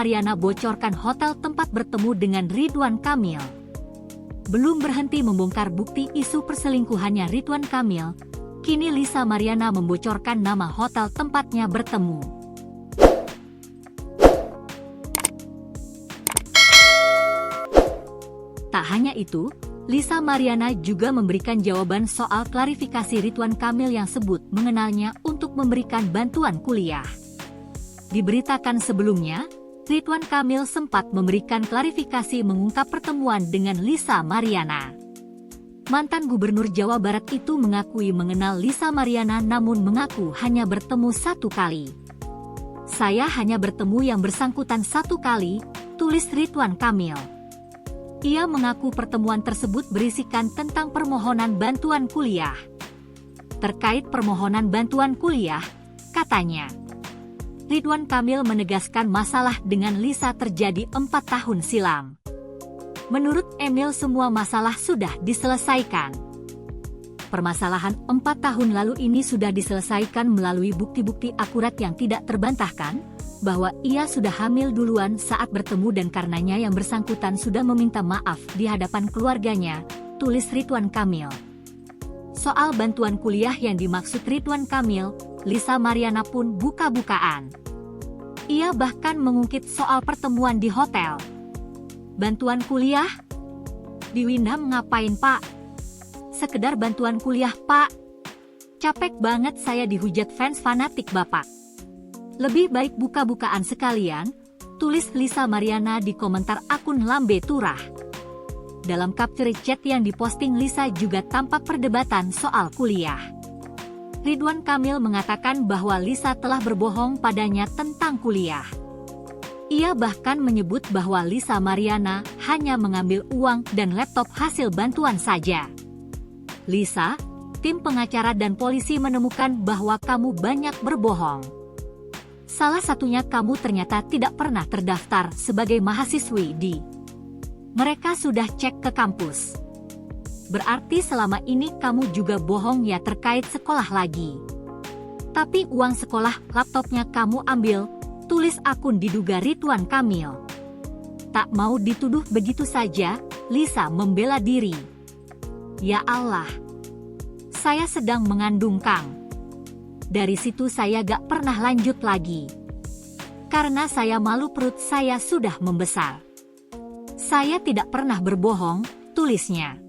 Mariana bocorkan hotel tempat bertemu dengan Ridwan Kamil. Belum berhenti membongkar bukti isu perselingkuhannya Ridwan Kamil, kini Lisa Mariana membocorkan nama hotel tempatnya bertemu. Tak hanya itu, Lisa Mariana juga memberikan jawaban soal klarifikasi Ridwan Kamil yang sebut mengenalnya untuk memberikan bantuan kuliah. Diberitakan sebelumnya, Ridwan Kamil sempat memberikan klarifikasi mengungkap pertemuan dengan Lisa Mariana. Mantan Gubernur Jawa Barat itu mengakui mengenal Lisa Mariana namun mengaku hanya bertemu satu kali. "Saya hanya bertemu yang bersangkutan satu kali," tulis Ridwan Kamil. Ia mengaku pertemuan tersebut berisikan tentang permohonan bantuan kuliah. Terkait permohonan bantuan kuliah, katanya, Ridwan Kamil menegaskan masalah dengan Lisa terjadi 4 tahun silam. Menurut Emil semua masalah sudah diselesaikan. Permasalahan 4 tahun lalu ini sudah diselesaikan melalui bukti-bukti akurat yang tidak terbantahkan, bahwa ia sudah hamil duluan saat bertemu dan karenanya yang bersangkutan sudah meminta maaf di hadapan keluarganya, tulis Ridwan Kamil. Soal bantuan kuliah yang dimaksud Ridwan Kamil, Lisa Mariana pun buka-bukaan. Ia bahkan mengungkit soal pertemuan di hotel. "Bantuan kuliah? Di Windham ngapain, Pak? Sekedar bantuan kuliah, Pak. Capek banget saya dihujat fans fanatik Bapak. Lebih baik buka-bukaan sekalian," tulis Lisa Mariana di komentar akun Lambe Turah. Dalam capture chat yang diposting Lisa juga tampak perdebatan soal kuliah. Ridwan Kamil mengatakan bahwa Lisa telah berbohong padanya tentang kuliah. Ia bahkan menyebut bahwa Lisa Mariana hanya mengambil uang dan laptop hasil bantuan saja. "Lisa, tim pengacara dan polisi menemukan bahwa kamu banyak berbohong. Salah satunya kamu ternyata tidak pernah terdaftar sebagai mahasiswi di. Mereka sudah cek ke kampus. Berarti selama ini kamu juga bohong ya terkait sekolah lagi. Tapi uang sekolah laptopnya kamu ambil," tulis akun diduga Ridwan Kamil. Tak mau dituduh begitu saja, Lisa membela diri. "Ya Allah, saya sedang mengandung Kang. Dari situ saya gak pernah lanjut lagi. Karena saya malu perut saya sudah membesar. Saya tidak pernah berbohong," tulisnya.